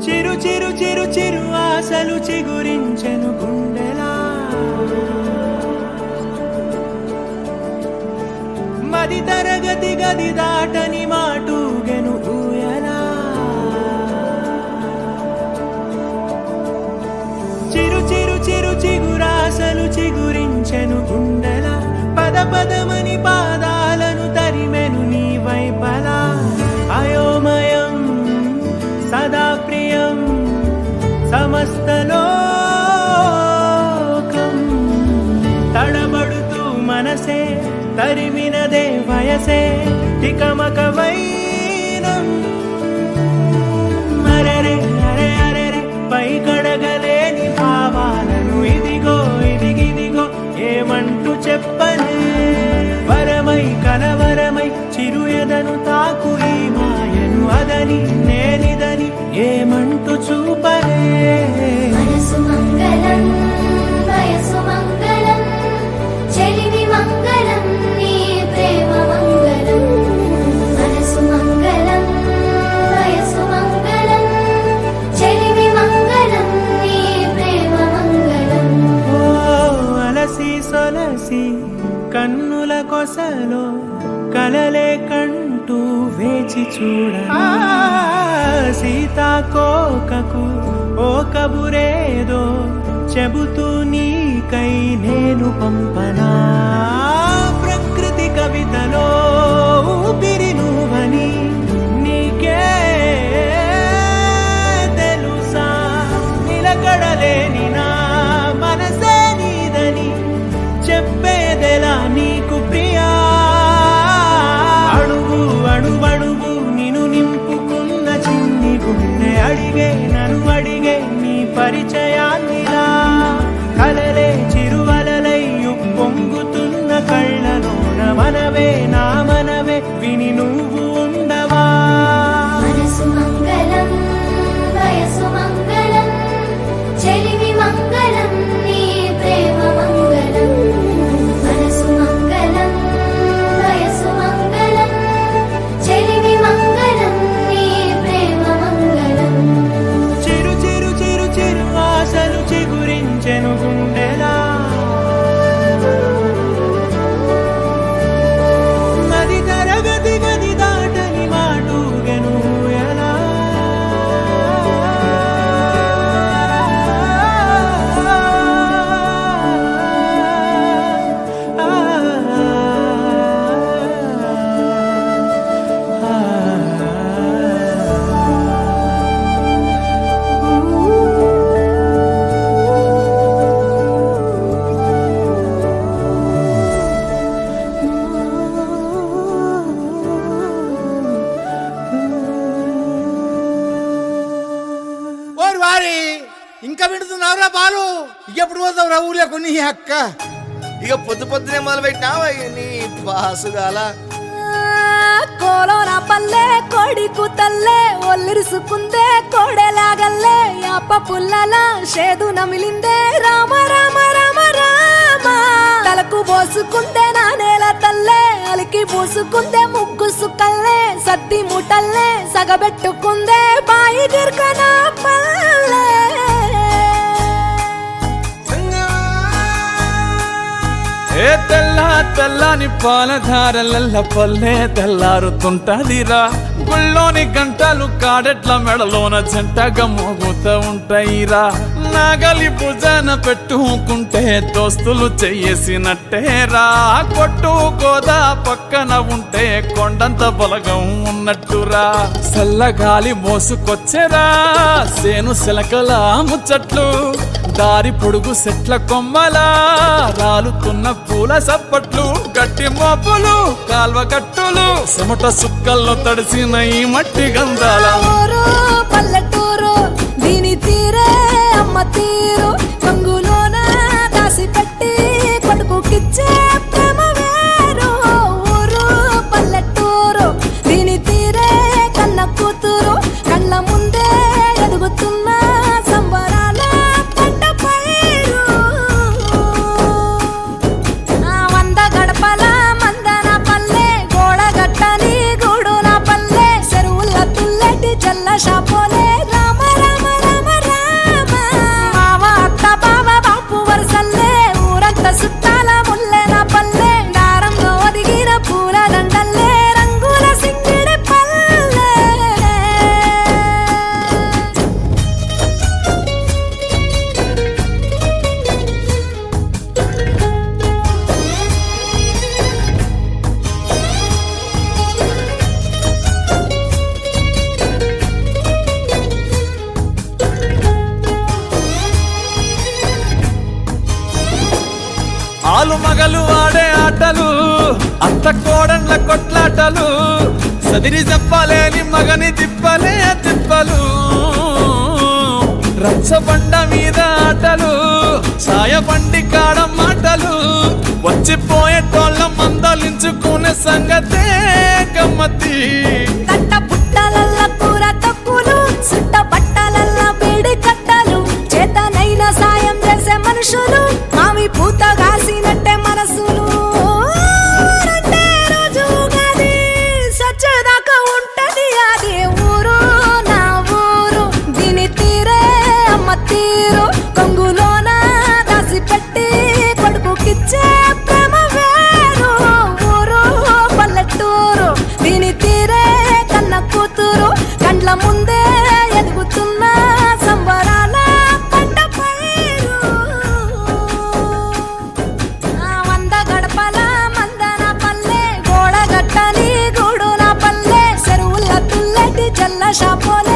చిరు చిరు చిరు చిరు ఆశలు చిగురించెను గుండెలా, మది తరగతి గది దాటని మాటూగెను ఊయలా. చిరు చిరు చిరు చిగురాశలు చిగురించెను గుండెలా, పద పదమని పాదాలను తరిమెను నీ వైపలా. అయోమయం సదా ప్రియం సమస్తలోకం, తడబడుతూ మనసే తరిమినదే వయసే తికమక వైనం. అరెరే అరే అరెరే పై కడగలేని భావాలను ఇదిగో ఇదిగిదిగో ఏమంటూ చెప్పనే. వరమై కలవరమై చిరు ఎదను తాకు ఈ మాయను, అదని నేనిదని ఏమంటూ చూపనే. మనసు మంగళం వయసు మంగళం చెలిమి మంగళం నీ ప్రేమ మంగళం. మనసు మంగళం వయసు మంగళం చెలిమి మంగళం నీ ప్రేమ మంగళం. ఓ అలసి సొలసి కన్నుల కొసలో కలలే కంటూ వేచి చూడ. సీతాకోకకు ఓ కబురేదో చెబుతూ నీకై నేను పంపనా. ప్రకృతి కవితలో ఊపిరి నువ్వని నీకే తెలుసా. నిలకడలేని నా మనసే నీదని చెప్పేదెలా నీకు ప్రియా. అడుగు అడుగడుగు నిన్ను నింపుకున్న చిన్ని గుండె అడిగే నన్ను అడిగే నీ పరిచయాన్నిలా. కలలే చిరువలలై పొంగుతున్న కళ్ళలోన మనవే నా మనవే విని నువ్వు ఉండవా. మనసు మంగళం వయసు మంగళం చెలిమి మంగళం నీ ప్రేమ మంగళం. మనసు మంగళం వయసు మంగళం చెలిమి మంగళం నీ ప్రేమ మంగళం. చిరు చిరు చిరు చిరు ఆశలు చిగురించెను గుండెలా, మది తరగతి గది దాటని మాటూగెను ఎలా. ఓరి వారి ఇంకా వింటున్నావురా బాలు? ఎప్పుడు పోతావురా ఊళ్ళో కొన్ని అక్క? ఇక పొద్దు పొద్దునే మొదలు పెట్టినావా నీ బాసుగాల. కోలోన పల్లె కోడి కూతల్లే ఒల్లిరుసుకుందే కోడెలాగల్లే. యాప పుల్లల షేదు నమిలిందే రామ రామ రామ రామ. తలకు పోసుకుందే నా నేల తల్లే అలికి పూసుకుందే ముగ్గు సుక్కల్లే. సద్ది ముటల్లే సగబెట్టుకుందే బాయి దిర్కన పల్లె. ఏ తెల్ల తెల్లని పాలధారలల్ల పల్లె తెల్లారుతుంటదిరా. గుళ్ళోని గంటలు కాడెట్ల మెడలోన జంటగా మోగుతూ ఉంటాయిరా. నాగలి భుజాన పెట్టుకుంటే దోస్తులు చెయ్యేసినట్టేరా. కొట్టు గోదా పక్కన ఉంటే కొండంత బలగం ఉన్నట్టురా. చల్లగాలి మోసుకొచ్చెరా సేను శిలకల ముచ్చట్లు. దారి పొడుగు సెట్ల కొమ్మలా రాలుతున్న పూల సప్పట్లు. గట్టి మోపులు కాల్వ గట్టులు చెమట సుక్కల్లో తడిసిన ఈ మట్టి గంధాల. పల్లెటూరు దీని తీరే అమ్మ తీరు. కంగులోన దాసి పెట్టి కొడుకుకిచ్చే ప్రేమ వేరు. ఊరు పల్లెటూరు దీని తీరే కన్న కూతురు. కళ్ళ ముందే ఎదుగుతున్న సంబరాల పంట పైరు. ఆటలు అత్త కోడళ్ళ కొట్లాటలు సదిరి చెప్పలేని మగని తిప్పలే తిప్పలు రచ్చబండ మీద ఆటలు సాయబండి కాడ మాటలు వచ్చిపోయేటోళ్ళ మందలించుకునే సంగతే గమ్మతి తట్ట పుట్టలల్ల కూర తక్కువలు సుట్ట బట్టలల్ల వేడి కట్టలు చేతనైన సాయం చేసే మనుషులు మావి పూత కాసినట్టే మనసులు రెండే రోజు గది సచ్చేదాకా ఉంటది అది ఊరు నా ఊరు దీని తీరే అమ్మ తీరు కొంగులోన దాసి పెట్టి కొడుకుకిచ్చే ప్రేమ వేరు ఊరు పల్లెటూరు దీని తీరే కన్న కూతురు కండ్ల ముందే ఎదుగుతున్న సంబరాల పంట పైరు వంద గడపల మందన పల్లె గోడ గట్టని గూడు నా పల్లె చెరువుల తుల్లటి జల్ల షాపోలే